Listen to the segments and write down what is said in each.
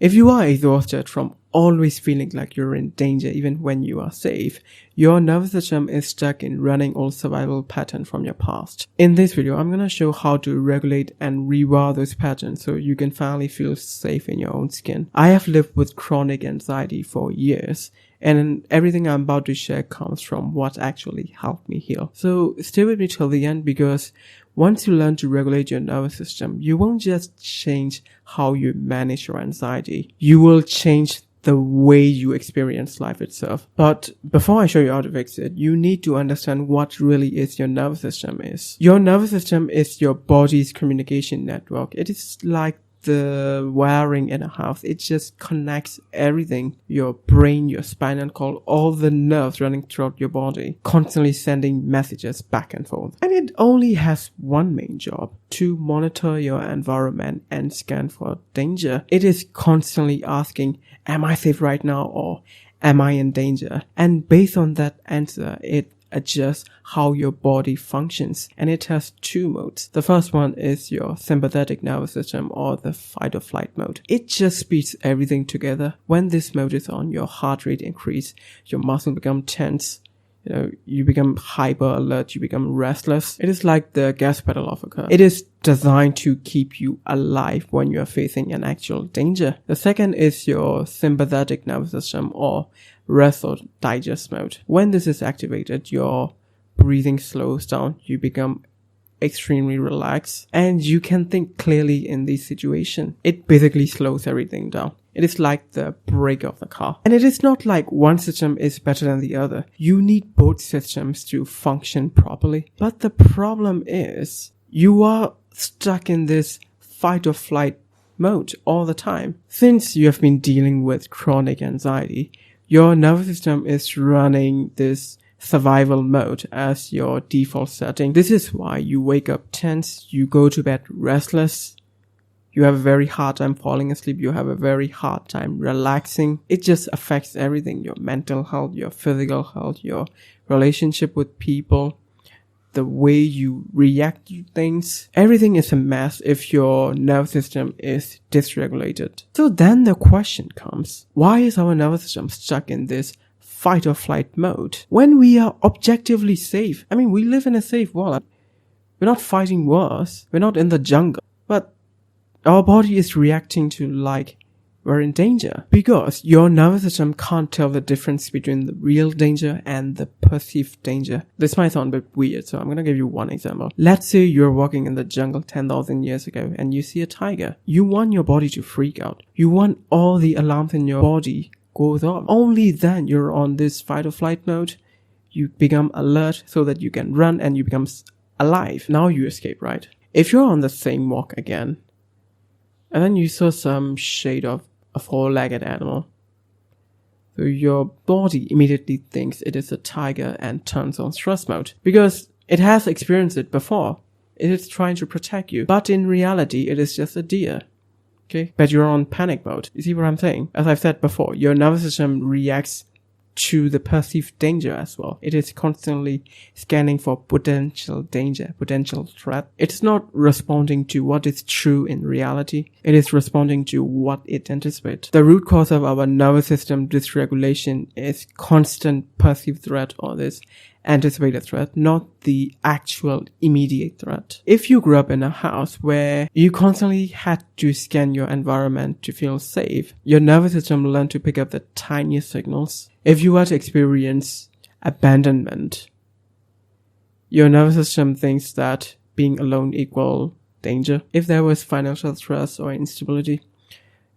If you are exhausted from always feeling like you're in danger even when you are safe, your nervous system is stuck in running old survival pattern from your past. In this video, I'm going to show how to regulate and rewire those patterns so you can finally feel safe in your own skin. I have lived with chronic anxiety for years, and everything I'm about to share comes from what actually helped me heal. So stay with me till the end, because once you learn to regulate your nervous system, you won't just change how you manage your anxiety. You will change the way you experience life itself. But before I show you how to fix it, you need to understand what really is your nervous system is. Your nervous system is your body's communication network. It is like the wiring in a house. It just connects everything: your brain, your spinal cord, all the nerves running throughout your body, constantly sending messages back and forth. And it only has one main job: to monitor your environment and scan for danger. It is constantly asking, am I safe right now, or am I in danger? And based on that answer, it adjusts how your body functions, and it has two modes. The first one is your sympathetic nervous system, or the fight or flight mode. It just speeds everything together. When this mode is on, your heart rate increases, your muscles become tense, you become hyper alert, you become restless. It is like the gas pedal of a car. It is designed to keep you alive when you are facing an actual danger. The second is your sympathetic nervous system, or rest or digest mode. When this is activated, your breathing slows down, you become extremely relaxed, and you can think clearly in this situation. It basically slows everything down. It is like the brake of the car. And it is not like one system is better than the other. You need both systems to function properly. But the problem is, you are stuck in this fight or flight mode all the time. Since you have been dealing with chronic anxiety, your nervous system is running this survival mode as your default setting. This is why you wake up tense, you go to bed restless, you have a very hard time falling asleep, you have a very hard time relaxing. It just affects everything: your mental health, your physical health, your relationship with people, the way you react to things. Everything is a mess if your nervous system is dysregulated. So then the question comes, why is our nervous system stuck in this fight or flight mode when we are objectively safe? I mean, we live in a safe world. We're not fighting wars. We're not in the jungle. But our body is reacting to like we're in danger, because your nervous system can't tell the difference between the real danger and the perceived danger. This might sound a bit weird, so I'm going to give you one example. Let's say you're walking in the jungle 10,000 years ago and you see a tiger. You want your body to freak out. You want all the alarms in your body goes off. Only then you're on this fight or flight mode. You become alert so that you can run and you become alive. Now you escape, right? If you're on the same walk again, and then you saw some shade of a four-legged animal, so your body immediately thinks it is a tiger and turns on stress mode, because it has experienced it before. It is trying to protect you, but in reality it is just a deer. Okay, but you're on panic mode. You see what I'm saying? As I've said before, your nervous system reacts to the perceived danger as well. It is constantly scanning for potential danger, potential threat. It's not responding to what is true in reality. It is responding to what it anticipates. The root cause of our nervous system dysregulation is constant perceived threat, or this anticipated threat, not the actual immediate threat. If you grew up in a house where you constantly had to scan your environment to feel safe, your nervous system learned to pick up the tiniest signals. If you were to experience abandonment, your nervous system thinks that being alone equals danger. If there was financial stress or instability,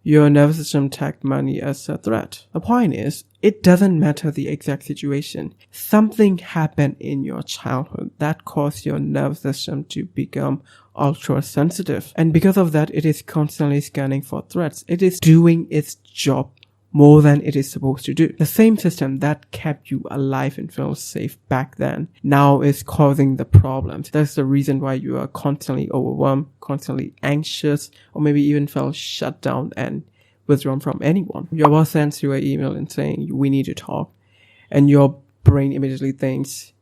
your nervous system tagged money as a threat. The point is, it doesn't matter the exact situation. Something happened in your childhood that caused your nervous system to become ultra sensitive. And because of that, it is constantly scanning for threats. It is doing its job more than it is supposed to do. The same system that kept you alive and felt safe back then now is causing the problems. That's the reason why you are constantly overwhelmed, constantly anxious, or maybe even felt shut down and withdrawn from anyone. Your boss sends you an email and saying, we need to talk. And your brain immediately thinks,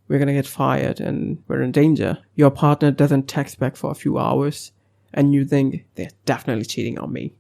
we're going to get fired and we're in danger. Your partner doesn't text back for a few hours and you think, they're definitely cheating on me.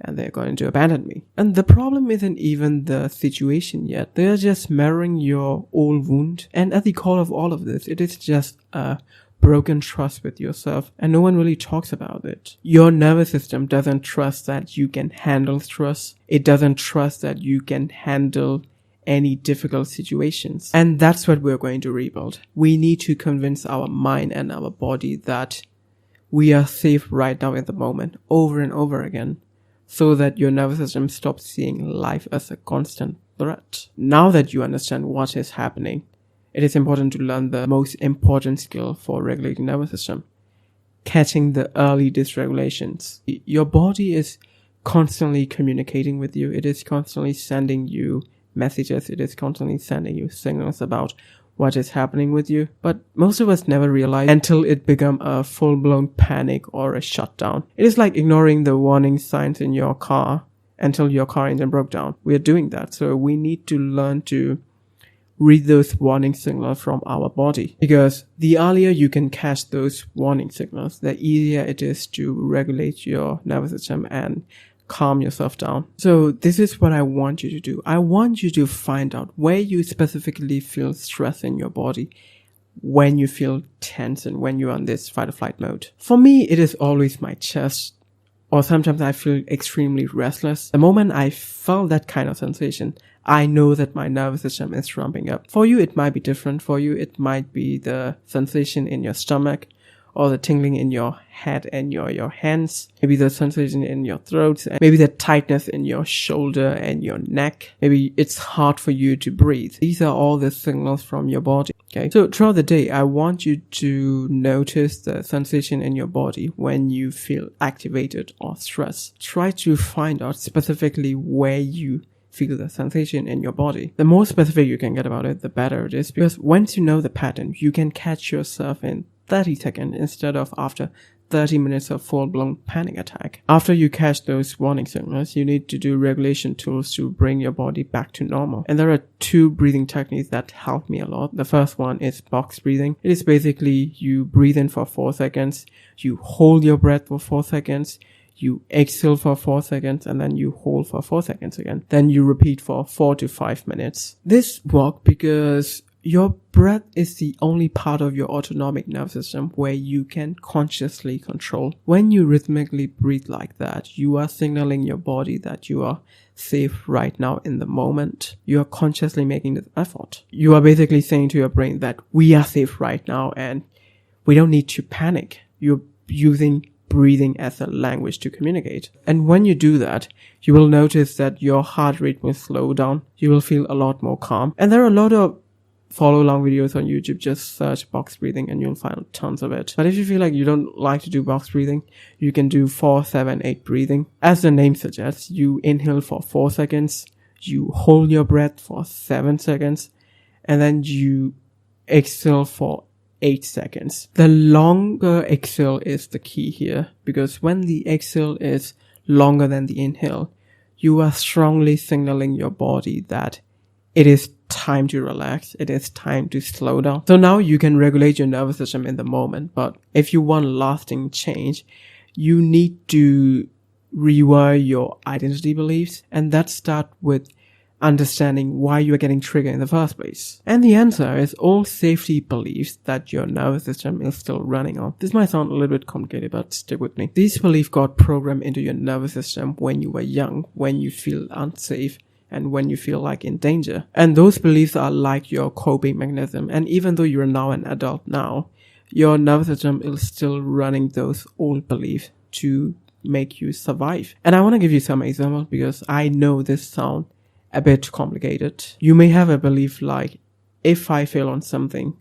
and they're going to abandon me. And the problem isn't even the situation yet. They're just mirroring your old wound. And at the core of all of this, it is just a broken trust with yourself, and no one really talks about it. Your nervous system doesn't trust that you can handle stress. It doesn't trust that you can handle any difficult situations. And that's what we're going to rebuild. We need to convince our mind and our body that we are safe right now in the moment, over and over again, so that your nervous system stops seeing life as a constant threat. Now that you understand what is happening, it is important to learn the most important skill for regulating nervous system: catching the early dysregulations. Your body is constantly communicating with you. It is constantly sending you messages. It is constantly sending you signals about what is happening with you. But most of us never realize until it becomes a full-blown panic or a shutdown. It is like ignoring the warning signs in your car until your car engine broke down. We are doing that. So we need to learn to read those warning signals from our body, because the earlier you can catch those warning signals, the easier it is to regulate your nervous system and calm yourself down. So this is what I want you to do. I want you to find out where you specifically feel stress in your body, when you feel tense and when you're on this fight or flight mode. For me, it is always my chest, or sometimes I feel extremely restless. The moment I felt that kind of sensation, I know that my nervous system is ramping up. For you, it might be different. For you, it might be the sensation in your stomach, or the tingling in your head and your hands. Maybe the sensation in your throat, and maybe the tightness in your shoulder and your neck. Maybe it's hard for you to breathe. These are all the signals from your body. Okay. So throughout the day, I want you to notice the sensation in your body when you feel activated or stressed. Try to find out specifically where you feel the sensation in your body. The more specific you can get about it, the better it is, because once you know the pattern, you can catch yourself in 30 seconds instead of after 30 minutes of full-blown panic attack. After you catch those warning signals, you need to do regulation tools to bring your body back to normal. And there are 2 breathing techniques that help me a lot. The first one is box breathing. It is basically you breathe in for 4 seconds, you hold your breath for 4 seconds, you exhale for 4 seconds, and then you hold for 4 seconds again. Then you repeat for 4 to 5 minutes. This works because your breath is the only part of your autonomic nervous system where you can consciously control. When you rhythmically breathe like that, you are signaling your body that you are safe right now in the moment. You are consciously making this effort. You are basically saying to your brain that we are safe right now and we don't need to panic. You're using breathing as a language to communicate. And when you do that, you will notice that your heart rate will slow down. You will feel a lot more calm. And there are a lot of follow along videos on YouTube. Just search box breathing and you'll find tons of it. But if you feel like you don't like to do box breathing, you can do 4-7-8 breathing. As the name suggests, you inhale for 4 seconds, you hold your breath for 7 seconds, and then you exhale for 8 seconds. The longer exhale is the key here, because when the exhale is longer than the inhale, you are strongly signaling your body that it is time to relax. It is time to slow down. So now you can regulate your nervous system in the moment. But if you want lasting change, you need to rewire your identity beliefs. And that starts with understanding why you are getting triggered in the first place. And the answer is all safety beliefs that your nervous system is still running on. This might sound a little bit complicated, but stick with me. These beliefs got programmed into your nervous system when you were young, when you feel unsafe, and when you feel like in danger. And those beliefs are like your coping mechanism. And even though you're now an adult now, your nervous system is still running those old beliefs to make you survive. And I want to give you some examples because I know this sounds a bit complicated. You may have a belief like, if I fail on something,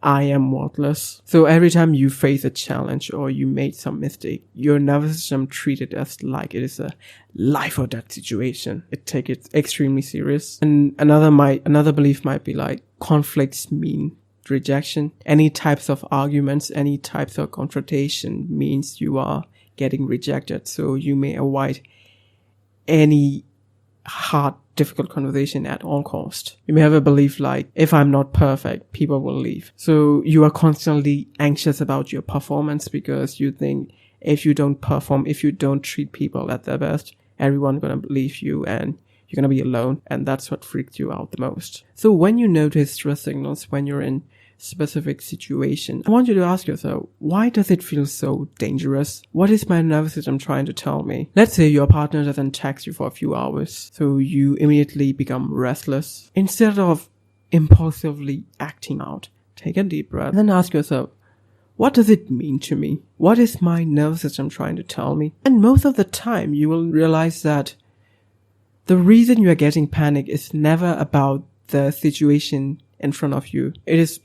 I am worthless. So every time you face a challenge or you made some mistake, your nervous system treats it as like it is a life or death situation. It takes it extremely serious. And another belief might be like, conflicts mean rejection. Any types of arguments, any types of confrontation means you are getting rejected. So you may avoid any hard, difficult conversation at all cost. You may have a belief like, if I'm not perfect, people will leave. So you are constantly anxious about your performance because you think if you don't perform, if you don't treat people at their best, everyone's gonna leave you and you're gonna be alone, and that's what freaks you out the most. So when you notice stress signals when you're in specific situation, I want you to ask yourself, why does it feel so dangerous? What is my nervous system trying to tell me? Let's say your partner doesn't text you for a few hours, so you immediately become restless. Instead of impulsively acting out, take a deep breath and then ask yourself, what does it mean to me? What is my nervous system trying to tell me? And most of the time you will realize that the reason you are getting panic is never about the situation in front of you. It is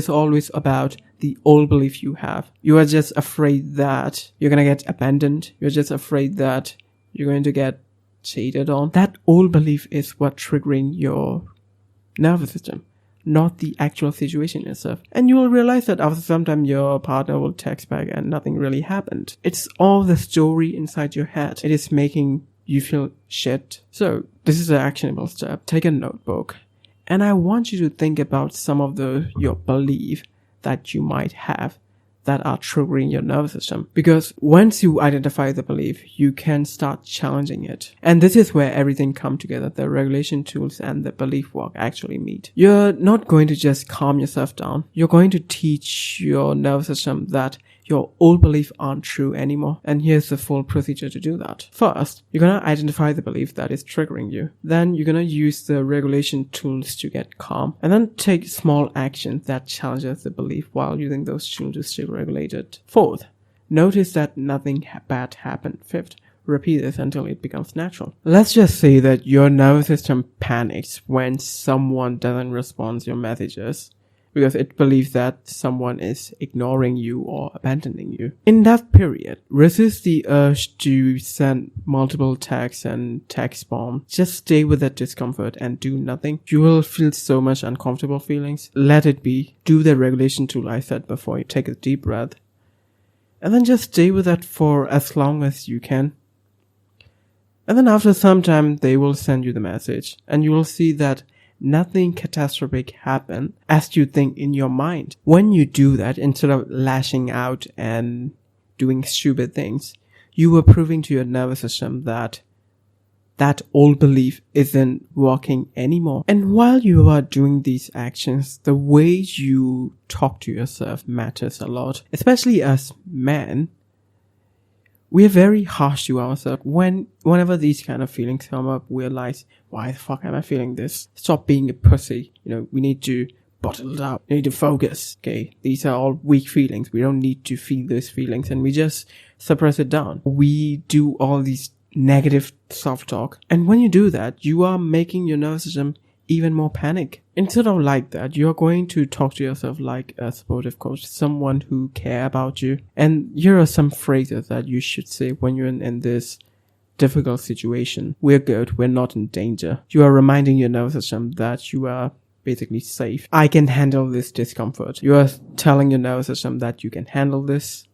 always about the old belief you have. You are just afraid that you're going to get abandoned. You're just afraid that you're going to get cheated on. That old belief is what triggering your nervous system, not the actual situation itself. And you will realize that after some time your partner will text back and nothing really happened. It's all the story inside your head. It is making you feel shit. So this is an actionable step. Take a notebook. And I want you to think about some of your belief that you might have that are triggering your nervous system. Because once you identify the belief, you can start challenging it. And this is where everything comes together. The regulation tools and the belief work actually meet. You're not going to just calm yourself down. You're going to teach your nervous system that your old beliefs aren't true anymore. And here's the full procedure to do that. First, you're going to identify the belief that is triggering you. Then you're going to use the regulation tools to get calm. And then take small actions that challenges the belief while using those tools to stay regulated. Fourth, notice that nothing bad happened. Fifth, repeat this until it becomes natural. Let's just say that your nervous system panics when someone doesn't respond to your messages, because it believes that someone is ignoring you or abandoning you. In that period, resist the urge to send multiple texts and text bomb. Just stay with that discomfort and do nothing. You will feel so much uncomfortable feelings. Let it be. Do the regulation tool I said before. You take a deep breath. And then just stay with that for as long as you can. And then after some time, they will send you the message. And you will see that nothing catastrophic happened as you think in your mind. When you do that, instead of lashing out and doing stupid things, you are proving to your nervous system that that old belief isn't working anymore. And while you are doing these actions, the way you talk to yourself matters a lot. Especially as men, we are very harsh to ourselves. Whenever these kind of feelings come up, we realize, why the fuck am I feeling this? Stop being a pussy. We need to bottle it up. We need to focus. Okay, these are all weak feelings. We don't need to feel those feelings, and we just suppress it down. We do all these negative self-talk. And when you do that, you are making your nervous system even more panic. Instead of like that, you're going to talk to yourself like a supportive coach, someone who care about you. And here are some phrases that you should say when you're in this difficult situation. We're good. We're not in danger. You are reminding your nervous system that you are basically safe. I can handle this discomfort. You are telling your nervous system that you can handle this,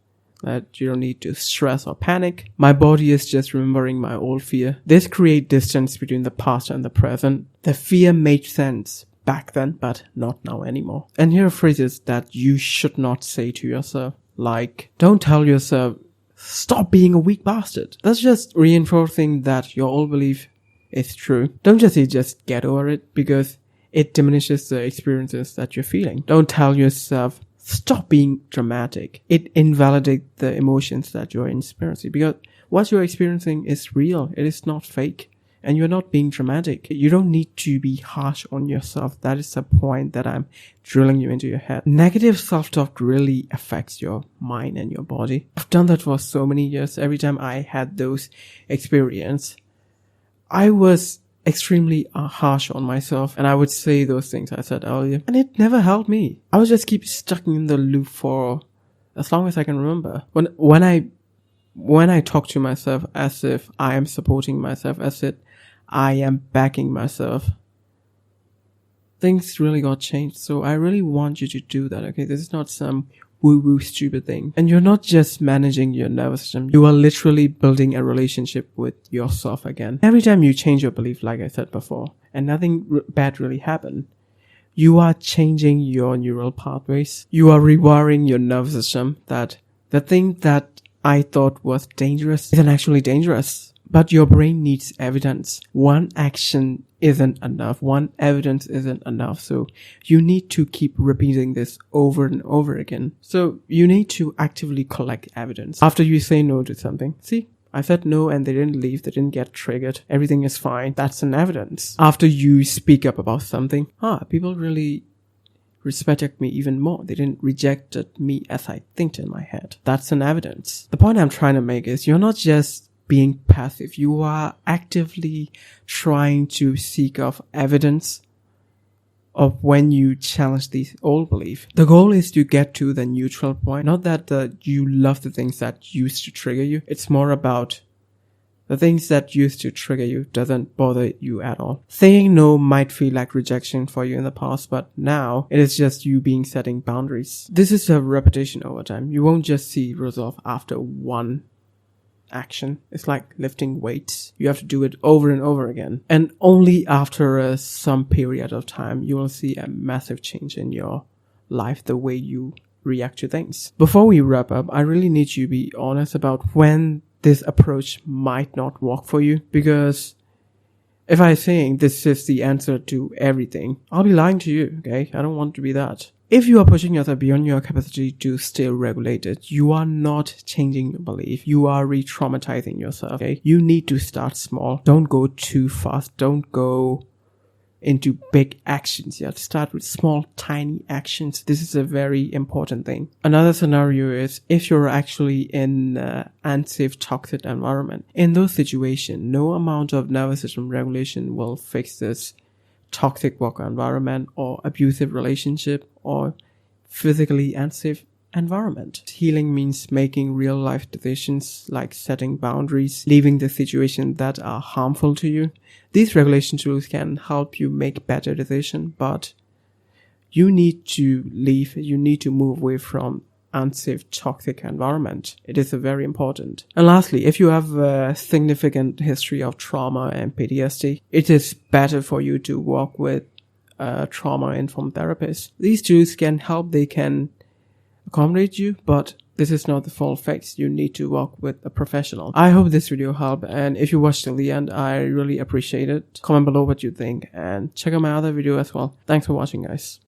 that you don't need to stress or panic. My body is just remembering my old fear. This creates distance between the past and the present. The fear made sense back then, but not now anymore. And here are phrases that you should not say to yourself. Like, don't tell yourself, stop being a weak bastard. That's just reinforcing that your old belief is true. Don't just say just get over it, because it diminishes the experiences that you're feeling. Don't tell yourself, stop being dramatic. It invalidates the emotions that you're experiencing, because what you're experiencing is real. It is not fake. And you're not being dramatic. You don't need to be harsh on yourself. That is the point that I'm drilling you into your head. Negative self-talk really affects your mind and your body. I've done that for so many years. Every time I had those experiences, I was extremely harsh on myself, and I would say those things I said earlier, and it never helped me. I would just keep stuck in the loop for as long as I can remember. When I talk to myself as if I am supporting myself, as if I am backing myself, things really got changed. So I really want you to do that, okay? This is not some woo-woo stupid thing. And you're not just managing your nervous system. You are literally building a relationship with yourself again. Every time you change your belief, like I said before, and nothing bad really happened, you are changing your neural pathways. You are rewiring your nervous system that the thing that I thought was dangerous isn't actually dangerous. But your brain needs evidence. One action isn't enough. One evidence isn't enough. So you need to keep repeating this over and over again. So you need to actively collect evidence. After you say no to something, see, I said no and they didn't leave, they didn't get triggered, everything is fine. That's an evidence. After you speak up about something, people really respected me even more. They didn't reject me as I think in my head. That's an evidence. The point I'm trying to make is you're not just being passive. You are actively trying to seek out evidence of when you challenge these old beliefs. The goal is to get to the neutral point. Not that you love the things that used to trigger you. It's more about the things that used to trigger you doesn't bother you at all. Saying no might feel like rejection for you in the past, but now it is just you setting boundaries. This is a repetition over time. You won't just see resolve after one action. It's like lifting weights. You have to do it over and over again. And only after some period of time, you will see a massive change in your life, the way you react to things. Before we wrap up, I really need you to be honest about when this approach might not work for you, because if I'm saying this is the answer to everything, I'll be lying to you, okay? I don't want to be that. If you are pushing yourself beyond your capacity to stay regulated, you are not changing your belief. You are re-traumatizing yourself, okay? You need to start small. Don't go too fast. Don't go into big actions. You have to start with small, tiny actions. This is a very important thing. Another scenario is if you're actually in an unsafe, toxic environment. In those situations, no amount of nervous system regulation will fix this toxic work environment or abusive relationship or physically unsafe environment. Healing means making real life decisions like setting boundaries, leaving the situations that are harmful to you. These regulation tools can help you make better decisions, but you need to leave, you need to move away from unsafe, toxic environment. It is very important. And lastly, if you have a significant history of trauma and PTSD, it is better for you to work with a trauma-informed therapist. These tools can help, they can accommodate you, but this is not the full fix. You need to work with a professional. I hope this video helped, and if you watched till the end, I really appreciate it. Comment below what you think and check out my other video as well. Thanks for watching, guys.